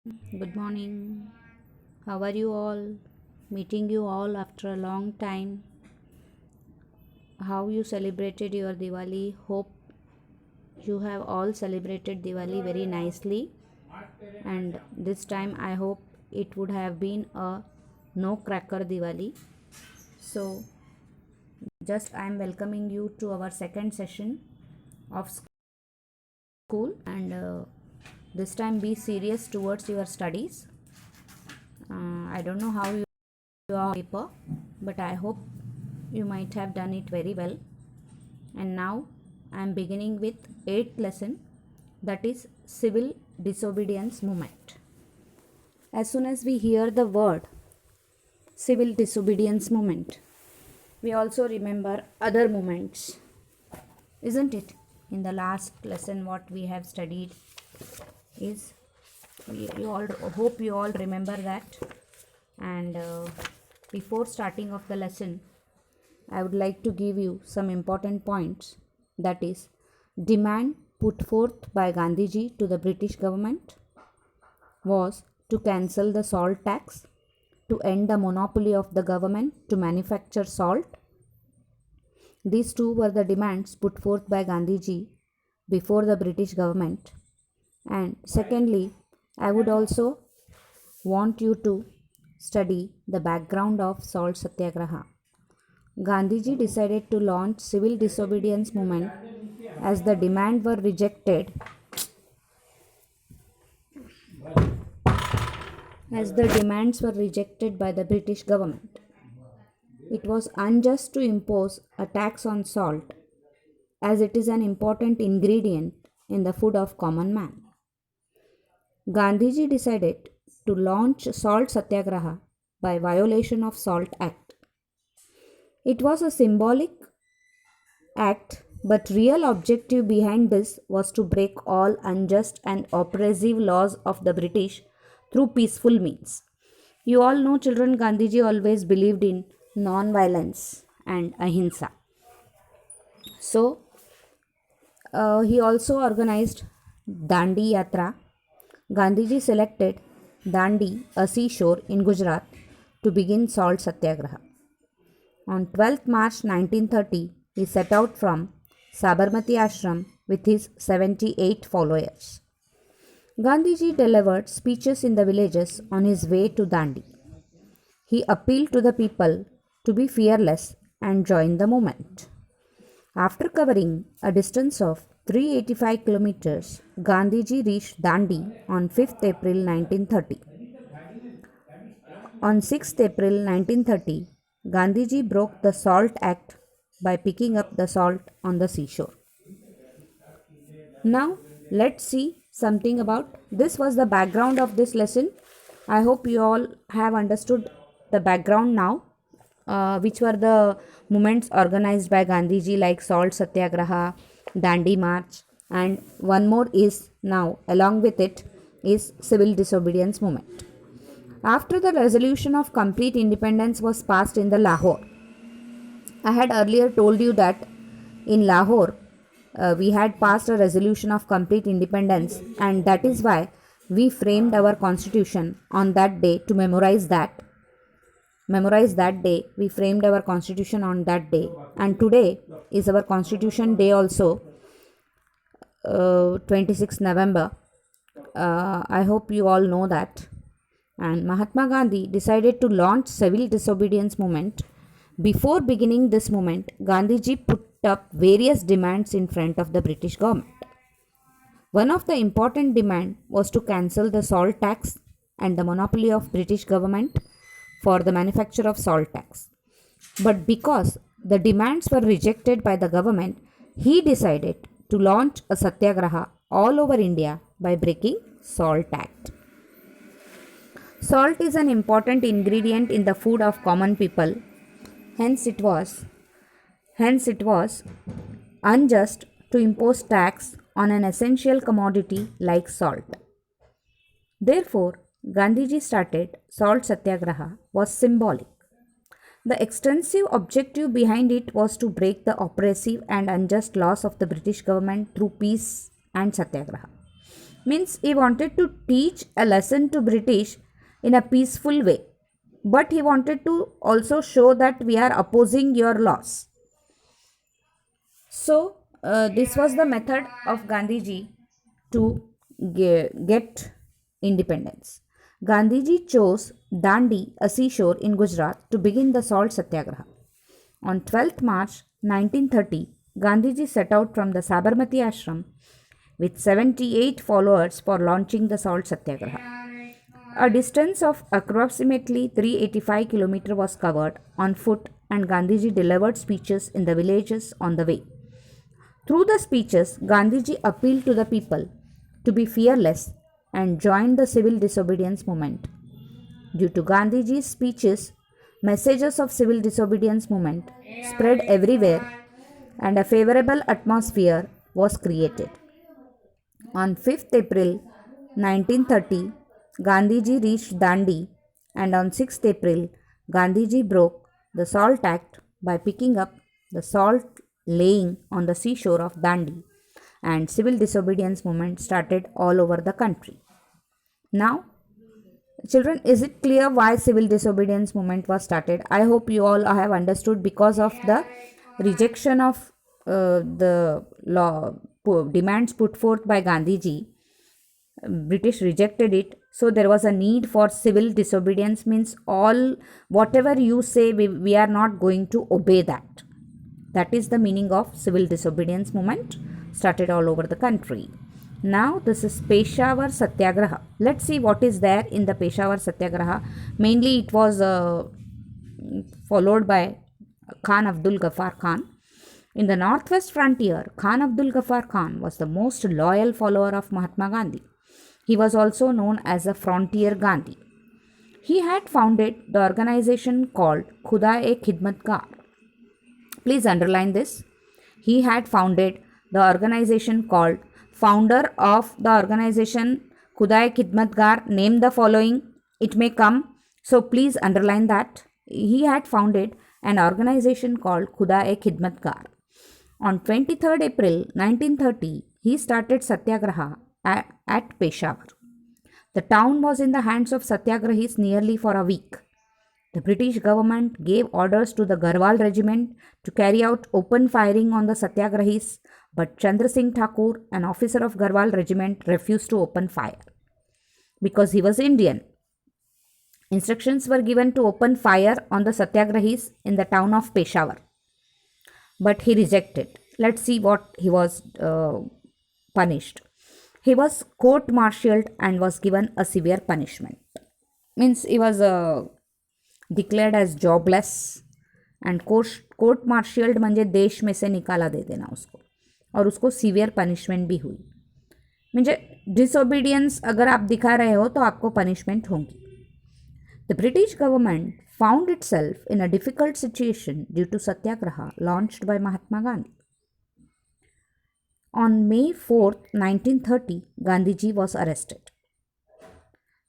Good morning. How are you all? Meeting you all after a long time. How you celebrated your Diwali? Hope you have all celebrated Diwali very nicely. And this time I hope it would have been a no cracker Diwali. So just I am welcoming you to our second session of school and this time be serious towards your studies. I don't know how you are on paper, but I hope you might have done it very well. And now I am beginning with 8th lesson, that is civil disobedience movement. As soon as we hear the word civil disobedience movement, we also remember other movements, isn't it? In the last lesson what we have studied is you all hope you all remember that. And before starting of the lesson, I would like to give you some important points, that is, demand put forth by Gandhiji to the British government was to cancel the salt tax, to end the monopoly of the government to manufacture salt. These two were the demands put forth by Gandhiji before the British government. And secondly, I would also want you to study the background of salt satyagraha. Gandhiji decided to launch civil disobedience movement as the demand were rejected as the demands were rejected by the British government. It was unjust to impose a tax on salt as it is an important ingredient in the food of common man. Gandhiji decided to launch salt satyagraha by violation of Salt Act. It was a symbolic act, but real objective behind this was to break all unjust and oppressive laws of the British through peaceful means. You all know, children, Gandhiji always believed in non-violence and ahimsa. So he also organized Dandi Yatra. Gandhiji selected Dandi, a seashore in Gujarat, to begin salt satyagraha. On 12th March 1930, he set out from Sabarmati Ashram with his 78 followers. Gandhiji delivered speeches in the villages on his way to Dandi. He appealed to the people to be fearless and join the movement. After covering a distance of 385 kilometers, Gandhiji reached Dandi on 5th April 1930. On 6th April 1930, Gandhiji broke the Salt Act by picking up the salt on the seashore. Now, let's see something about this was the background of this lesson. I hope you all have understood the background now, which were the movements organized by Gandhiji like Salt Satyagraha, Dandi March, and one more is now along with it is civil disobedience movement. After the resolution of complete independence was passed in the Lahore, I had earlier told you that in Lahore we had passed a resolution of complete independence, and that is why we framed our constitution on that day to memorize that. Memorize that day. We framed our constitution on that day, and today is our constitution day also, 26th November. I hope you all know that. And Mahatma Gandhi decided to launch civil disobedience movement. Before beginning this movement, Gandhiji put up various demands in front of the British government. One of the important demand was to cancel the salt tax and the monopoly of British government for the manufacture of salt tax. But because the demands were rejected by the government, he decided to launch a satyagraha all over India by breaking Salt Act. Salt is an important ingredient in the food of common people. Hence it was unjust to impose tax on an essential commodity like salt. Therefore, Gandhiji started Salt Satyagraha was symbolic. The extensive objective behind it was to break the oppressive and unjust laws of the British government through peace and satyagraha. Means he wanted to teach a lesson to British in a peaceful way, but he wanted to also show that we are opposing your laws. So, this was the method of Gandhiji to get independence. Gandhiji chose Dandi, a seashore in Gujarat, to begin the salt satyagraha. On 12th March 1930, Gandhiji set out from the Sabarmati ashram with 78 followers for launching the salt satyagraha. A distance of approximately 385 km was covered on foot, and Gandhiji delivered speeches in the villages on the way. Through the speeches, Gandhiji appealed to the people to be fearless and join the civil disobedience movement. Due to Gandhiji's speeches, messages of civil disobedience movement spread everywhere and a favorable atmosphere was created. On 5th April 1930, Gandhiji reached Dandi, and on 6th April, Gandhiji broke the Salt Act by picking up the salt laying on the seashore of Dandi, and civil disobedience movement started all over the country. Now, children, is it clear why civil disobedience movement was started? I hope you all have understood, because of the rejection of the law demands put forth by Gandhiji. British rejected it, so there was a need for civil disobedience. Means all whatever you say, we are not going to obey that. That is the meaning of civil disobedience movement started all over the country. Now this is Peshawar Satyagraha. Let's see what is there in the Peshawar Satyagraha. Mainly it was followed by Khan Abdul Ghaffar Khan. In the northwest frontier, Khan Abdul Ghaffar Khan was the most loyal follower of Mahatma Gandhi. He was also known as a Frontier Gandhi. He had founded the organization called Khuda-e-Khidmatgar. Please underline this. He had founded the organization called, founder of the organization Khuda-e-Khidmatgar, name the following, it may come. So please underline that. He had founded an organization called Khuda-e-Khidmatgar. On 23rd April 1930, he started Satyagraha at Peshawar. The town was in the hands of Satyagrahis nearly for a week. The British government gave orders to the Garhwal regiment to carry out open firing on the Satyagrahis, but Chandra Singh Thakur, an officer of Garhwal regiment, refused to open fire because he was Indian. Instructions were given to open fire on the Satyagrahis in the town of Peshawar, but he rejected. Let's see what he was punished. He was court-martialed and was given a severe punishment. Means he was declared as jobless and court martialled म्हणजे देश में से निकाला दे देना उसको, और उसको severe punishment भी हुई. म्हणजे डिसोबीडियंस अगर आप दिखा रहे हो तो आपको पनिशमेंट होगी. The British government found itself in a difficult situation due to Satyagraha launched by Mahatma Gandhi. On May 4th, 1930, Gandhiji was arrested.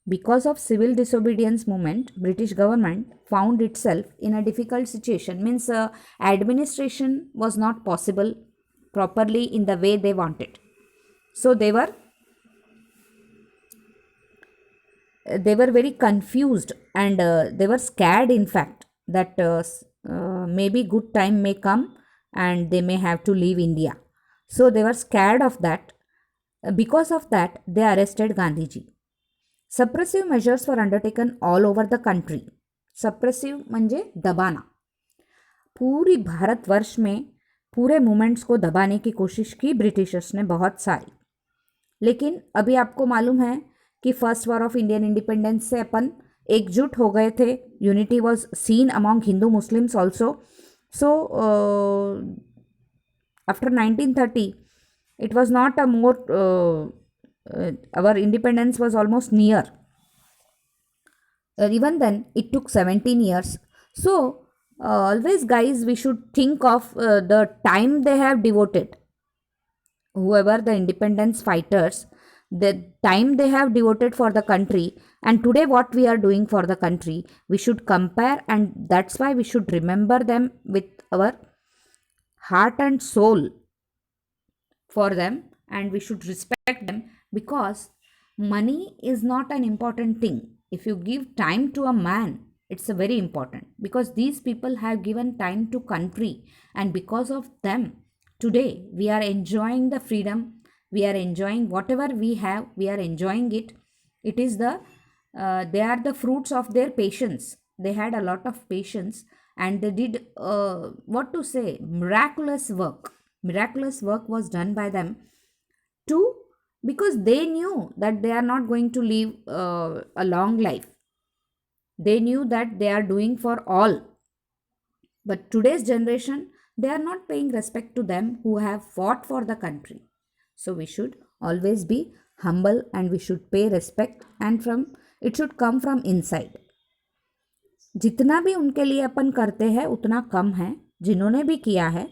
Because of civil disobedience movement, British government found itself in a difficult situation. Means administration was not possible properly in the way they wanted. So they were very confused, and they were scared, in fact, that maybe good time may come and they may have to leave India. So they were scared of that. Because of that, they arrested Gandhiji. Suppressive measures were undertaken all over the country. Suppressive म्हणजे दबाना. पूरी भारतवर्ष में पूरे movements को दबाने की कोशिश की ब्रिटिशर्स ने बहुत सारी. लेकिन अभी आपको मालूम है कि first war of Indian independence से अपन एकजुट हो गए थे. Unity was seen among Hindu Muslims also. So after 1930 it was not a more our independence was almost near. Even then it took 17 years. So always, guys, we should think of the time they have devoted, whoever the independence fighters, the time they have devoted for the country, and today what we are doing for the country. We should compare, and that's why we should remember them with our heart and soul for them, and we should respect them because money is not an important thing. If you give time to a man, it's a very important, because these people have given time to country, and because of them today we are enjoying the freedom, we are enjoying whatever we have, we are enjoying it. It is the they are the fruits of their patience. They had a lot of patience, and they did what to say, miraculous work was done by them too, because they knew that they are not going to live a long life. They knew that they are doing for all. But today's generation, they are not paying respect to them who have fought for the country. So we should always be humble, and we should pay respect, and from it should come from inside. जितना भी उनके लिए अपन करते हैं उतना कम है, जिन्होंने भी किया है।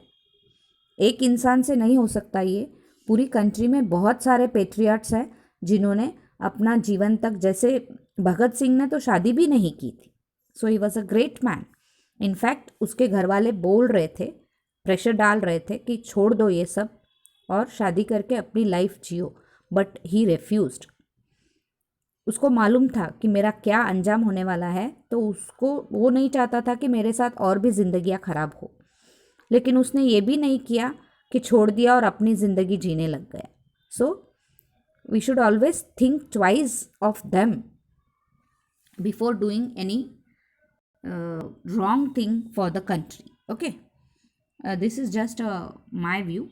एक इंसान से नहीं हो सकता ये, पूरी कंट्री में बहुत सारे पेट्रियट्स हैं जिन्होंने अपना जीवन तक, जैसे भगत सिंह ने तो शादी भी नहीं की थी। So he was a great man. In fact उसके घर वाले बोल रहे थे, प्रेशर डाल रहे थे कि छोड़ दो ये सब और शादी करके अपनी life Jio, but he refused. उसको मालूम था कि मेरा क्या अंजाम होने वाला है, तो उसको वो नहीं चाहता था कि मेरे साथ और भी ज़िंदगियाँ ख़राब हो। लेकिन उसने ये भी नहीं किया कि छोड़ दिया और अपनी ज़िंदगी जीने लग गया। So we should always think twice of them before doing any wrong thing for the country. Okay, this is just my view.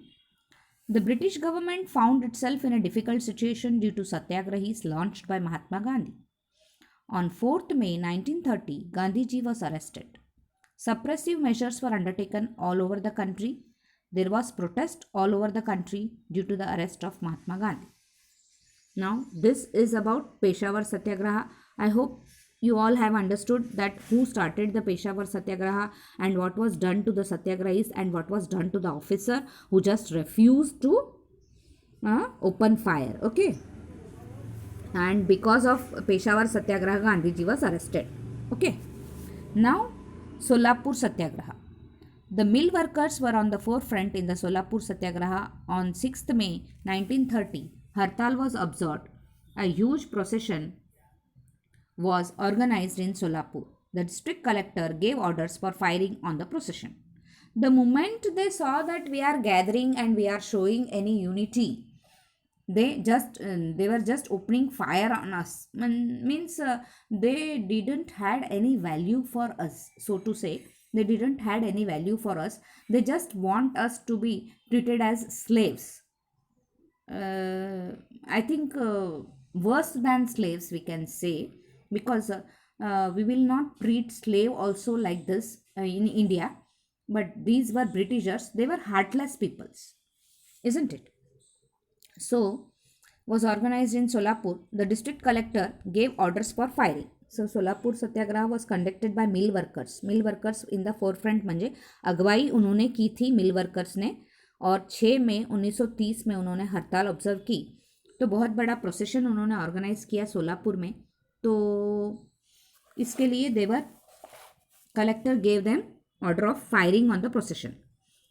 The British government found itself in a difficult situation due to satyagrahis launched by Mahatma Gandhi. On 4th May 1930, Gandhiji was arrested. Suppressive measures were undertaken all over the country. There was protest all over the country due to the arrest of Mahatma Gandhi. Now, this is about Peshawar Satyagraha. I hope you all have understood that who started the Peshawar Satyagraha and what was done to the Satyagrahis and what was done to the officer who just refused to open fire. Okay. And because of Peshawar Satyagraha, Gandhiji was arrested. Okay. Now, Solapur Satyagraha. The mill workers were on the forefront in the Solapur Satyagraha. On 6th May 1930, Hartal was observed. A huge procession was organized in Solapur. The district collector gave orders for firing on the procession. The moment they saw that we are gathering and we are showing any unity, they were just opening fire on us. Means they didn't had any value for us, so to say. They didn't had any value for us. They just want us to be treated as slaves. I think worse than slaves we can say, because we will not treat slave also like this in India. But these were Britishers. They were heartless peoples, isn't it? So was organized in Solapur. The district collector gave orders for firing. So Solapur Satyagraha was conducted by mill workers. Mill workers in the forefront, म्हणजे अगवाई उन्होंने की थी मिल workers ने, और 6 मई 1930 में उन्होंने हड़ताल observe की। तो बहुत बड़ा प्रोसेशन उन्होंने ऑर्गेनाइज किया सोलापुर में। तो इसके लिए their collector gave them order of firing on the procession.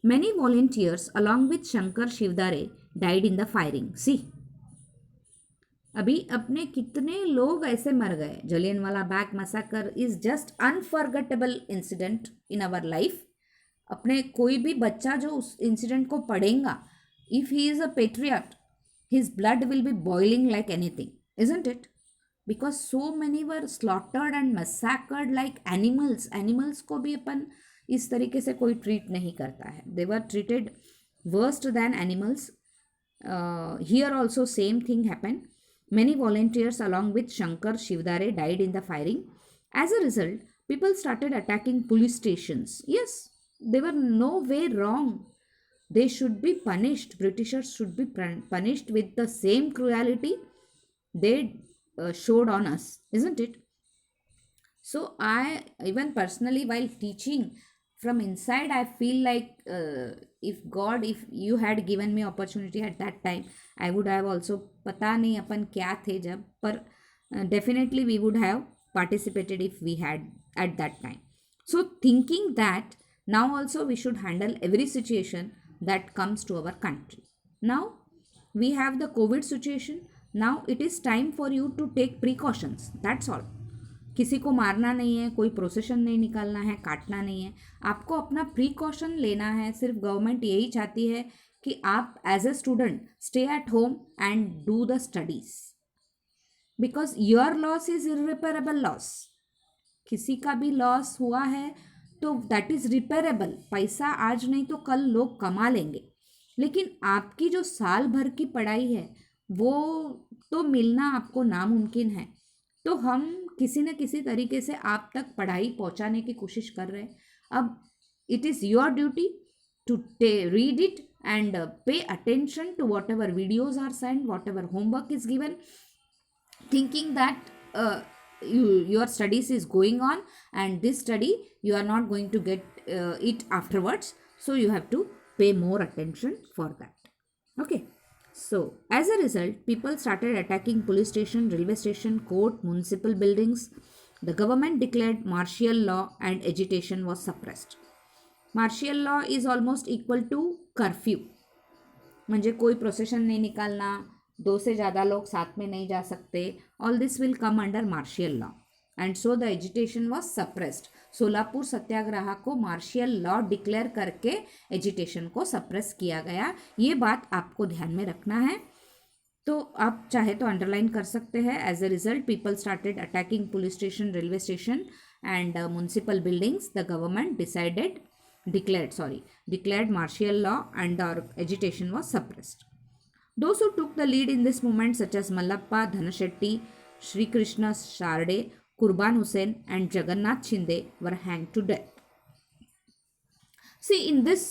Many volunteers along with Shankar Shivdare died in the firing. See, अभी अपने कितने लोग ऐसे मर गए. Jallianwala Bagh massacre is just unforgettable incident in our life. अपने कोई भी बच्चा जो उस इंसिडेंट को पढ़ेगा, if he is a patriot, his blood will be boiling like anything, isn't it? Because so many were slaughtered and massacred like animals. Animals को भी अपन इस तरीके से कोई ट्रीट नहीं करता है. They were treated worse than animals. Here also same thing happened. Many volunteers along with Shankar Shivdare died in the firing. As a result, people started attacking police stations. Yes, they were no way wrong. They should be punished. Britishers should be punished with the same cruelty they showed on us, isn't it? So I, even personally, while teaching from inside, I feel like if God, if you had given me opportunity at that time, I would have also, पता नहीं अपन क्या थे जब, पर definitely we would have participated if we had at that time. So thinking that now also we should handle every situation that comes to our country. Now we have the COVID situation. Now it is time for you to take precautions, that's all. किसी को मारना नहीं है, कोई procession नहीं निकालना है, काटना नहीं है, आपको अपना प्रिकॉशन लेना है. सिर्फ गवर्नमेंट यही चाहती है कि आप as a student stay at home and do the studies, because your loss is irreparable loss. किसी का भी लॉस हुआ है तो दैट इज़ रिपेरेबल. पैसा आज नहीं तो कल लोग कमा लेंगे, लेकिन आपकी जो साल भर की पढ़ाई है वो तो मिलना आपको नामुमकिन है. तो हम किसी न किसी तरीके से आप तक पढ़ाई पहुंचाने की कोशिश कर रहे हैं. अब it is your duty to read it and pay attention to whatever videos are sent, whatever homework is given, thinking that your studies is going on and this study you are not going to get it afterwards, so you have to pay more attention for that. Okay, so as a result people started attacking police station, railway station, court, municipal buildings. The government declared martial law and agitation was suppressed. Martial law is almost equal to curfew. म्हणजे कोई procession नहीं निकालना, 2 से ज़्यादा लोग साथ में नहीं जा सकते. All this will come under martial law and so the agitation was suppressed. Solapur satyagraha को मार्शियल लॉ डिक्लेयर करके एजिटेशन को सप्रेस किया गया. ये बात आपको ध्यान में रखना है. तो आप चाहे तो अंडरलाइन कर सकते हैं. As a result people started attacking police station, railway station and municipal buildings. The government declared martial law and the agitation was suppressed. Those who took the lead in this movement such as Mallappa Dhanashetty, Sri Krishna Sarde, Qurban Hussain and Jagannath Shinde were hanged to death. See, in this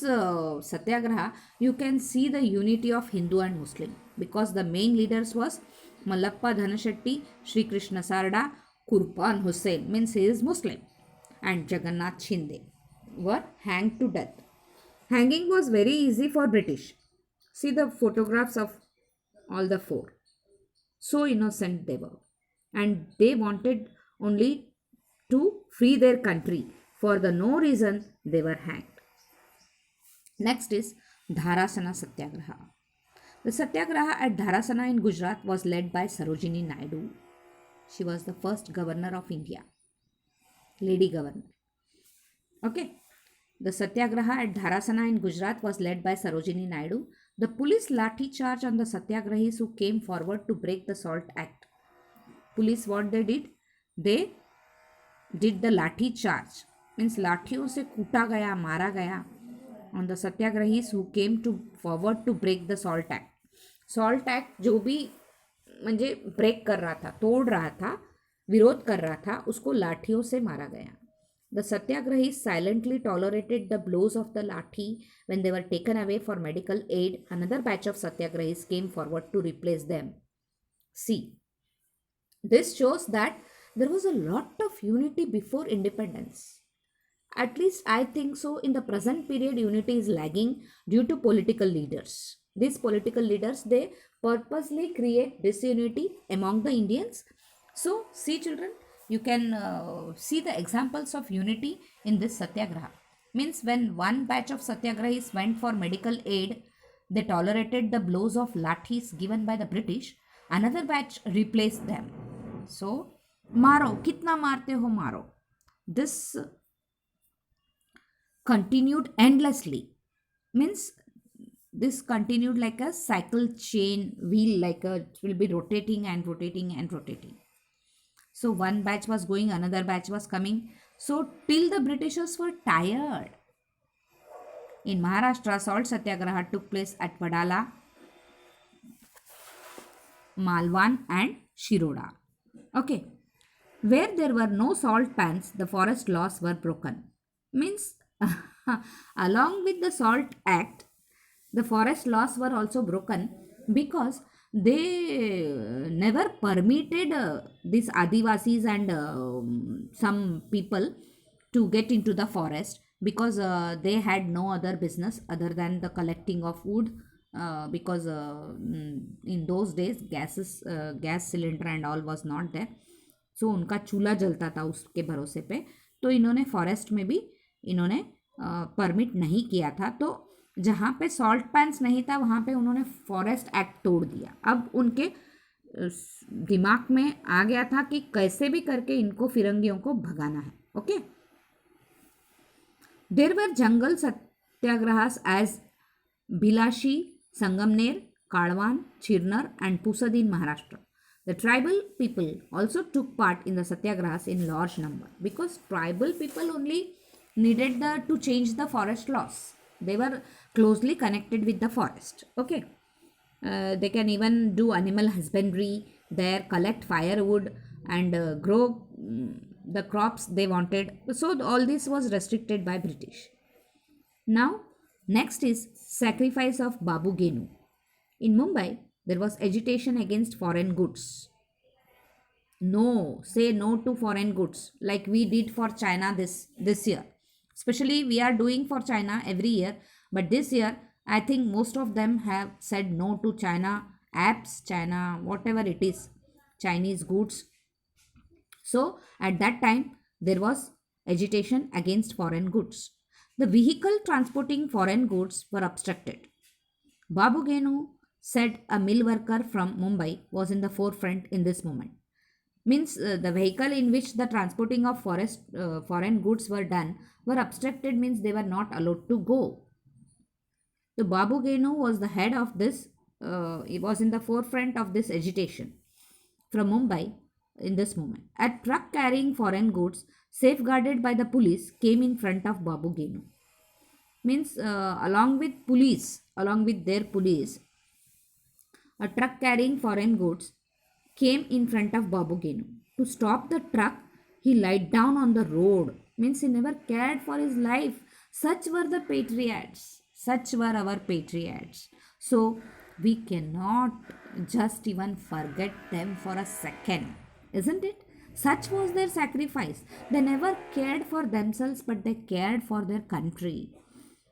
satyagraha you can see the unity of Hindu and Muslim, because the main leaders was Mallappa Dhanashetty, Sri Krishna Sarda, Qurban Hussain means he is Muslim, and Jagannath Shinde were hanged to death. Hanging was very easy for British. See the photographs of all the four. So innocent they were. And they wanted only to free their country. For the no reason they were hanged. Next is Dharasana Satyagraha. The Satyagraha at Dharasana in Gujarat was led by Sarojini Naidu. She was the first governor of India. Lady governor. Okay. The Satyagraha at Dharasana in Gujarat was led by Sarojini Naidu. The police lathi charge on the Satyagrahis who came forward to break the SALT Act. Police what they did? They did the lathi charge. Means लाठियों से कूटा गया, मारा गया on the Satyagrahis who came to forward to break the SALT Act. SALT Act जो भी म्हणजे break कर रहा था, तोड़ रहा था, विरोध कर रहा था, उसको लाठियों से मारा गया. The Satyagrahis silently tolerated the blows of the lathi when they were taken away for medical aid. Another batch of Satyagrahis came forward to replace them. See, this shows that there was a lot of unity before independence. At least I think so. In the present period, unity is lagging due to political leaders. These political leaders, they purposely create disunity among the Indians. So, see children, you can see the examples of unity in this satyagraha. Means when one batch of satyagrahis went for medical aid, they tolerated the blows of lathis given by the British. Another batch replaced them. So, maro, kitna marte ho maro. This continued endlessly. Means this continued like a cycle chain wheel, like it will be rotating and rotating and rotating. So one batch was going, another batch was coming. So till the Britishers were tired. In Maharashtra, salt satyagraha took place at Wadala, Malwan and Shiroda. Okay. Where there were no salt pans, the forest laws were broken. Means along with the Salt Act, the forest laws were also broken because they never permitted these Adivasis and some people to get into the forest, because they had no other business other than the collecting of wood, because in those days gas cylinder and all was not there. So उनका चूल्हा जलता था उसके भरोसे पे. तो इन्होंने forest में भी इन्होंने परमिट नहीं किया था. तो जहाँ पे सॉल्ट पैंस नहीं था वहाँ पे उन्होंने फॉरेस्ट एक्ट तोड़ दिया. अब उनके दिमाग में आ गया था कि कैसे भी करके इनको फिरंगियों को भगाना है. ओके. देयर वर जंगल सत्याग्रहs as Bhilashi, Sangamner, Kadwan, Chirnar and Pusad in Maharashtra. The tribal people also took part in the satyagrahas in large number because tribal people only needed to change the forest laws. They were closely connected with the forest. Okay. They can even do animal husbandry there, collect firewood and grow the crops they wanted. So all this was restricted by British. Now next is sacrifice of Babu Genu. In Mumbai, there was agitation against foreign goods. No, say no to foreign goods like we did for China this year. Especially we are doing for China every year, but this year I think most of them have said no to China apps, China whatever it is, Chinese goods. So at that time there was agitation against foreign goods. The vehicle transporting foreign goods were obstructed. Babu Genu said a mill worker from Mumbai was in the forefront in this moment. Means the vehicle in which the transporting of foreign goods were done were obstructed, means they were not allowed to go. So Babu Genu was the head of this, he was in the forefront of this agitation from Mumbai in this moment. A truck carrying foreign goods safeguarded by the police came in front of Babu Genu. Means along with their police, a truck carrying foreign goods came in front of Babu Genu. To stop the truck, he lied down on the road. Means he never cared for his life. Such were the patriots. Such were our patriots. So we cannot just even forget them for a second. Isn't it? Such was their sacrifice. They never cared for themselves, but they cared for their country.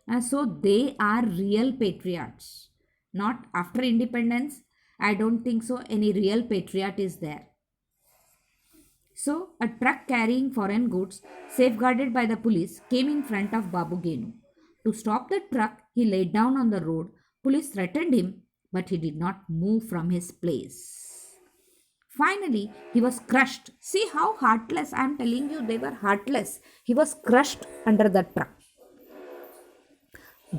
And so they are real patriots. Not after independence, I don't think so any real patriot is there. So a truck carrying foreign goods safeguarded by the police came in front of Babu Genu. To stop the truck, he laid down on the road. Police threatened him, but he did not move from his place. Finally, he was crushed. See how heartless, I am telling you, they were heartless. He was crushed under the truck.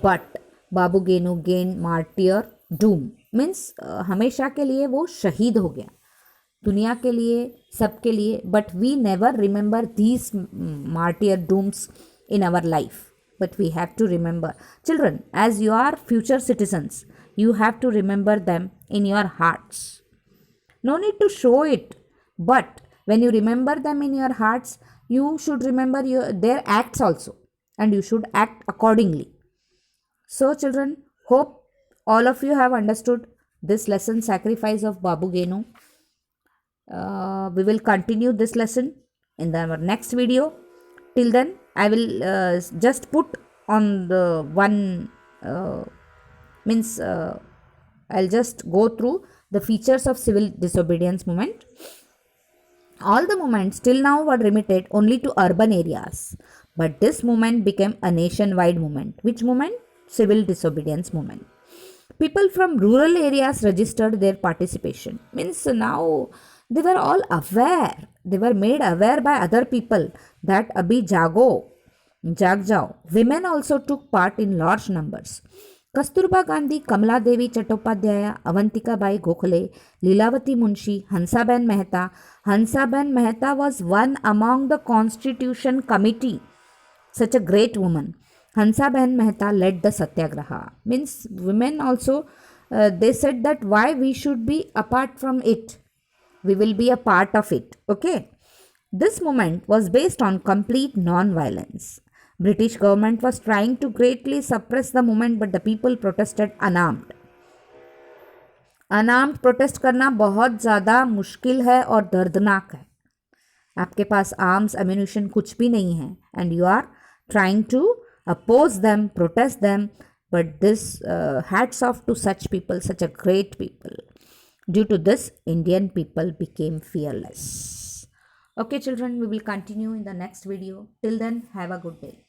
But Babu Genu gain martyr Doom. Means हमेशा के लिए वो शहीद हो गया, दुनिया के लिए, सबके लिए. But we never remember these martyrdoms in our life. But we have to remember. Children, as you are future citizens, you have to remember them in your hearts. No need to show it, but when you remember them in your hearts, you should remember their acts also, and you should act accordingly. So children, hope all of you have understood this lesson, sacrifice of Babu Genu. We will continue this lesson in our next video. Till then, I will just put on the one I'll just go through the features of civil disobedience movement. All the movements till now were limited only to urban areas, but this movement became a nationwide movement. Which movement? Civil disobedience movement. People from rural areas registered their participation. Means now they were all aware. They were made aware by other people that abhi jag jao. Women also took part in large numbers. Kasturba Gandhi, Kamala Devi Chattopadhyay, Avantika Bai Gokhale, Lilavati Munshi, Hansaben Mehta. Hansaben Mehta was one among the Constitution Committee. Such a great woman. Hansaben Mehta led the satyagraha. Means women also, they said that why we should be apart from it. We will be a part of it. Okay. This movement was based on complete non-violence. British government was trying to greatly suppress the movement, but the people protested unarmed. Unarmed protest करना बहुत ज़्यादा मुश्किल है और दर्दनाक है. आपके पास arms ammunition कुछ भी नहीं है, and you are trying to oppose them, protest them, but this hats off to such people, such a great people. Due to this, Indian people became fearless. Okay children, we will continue in the next video. Till then, have a good day.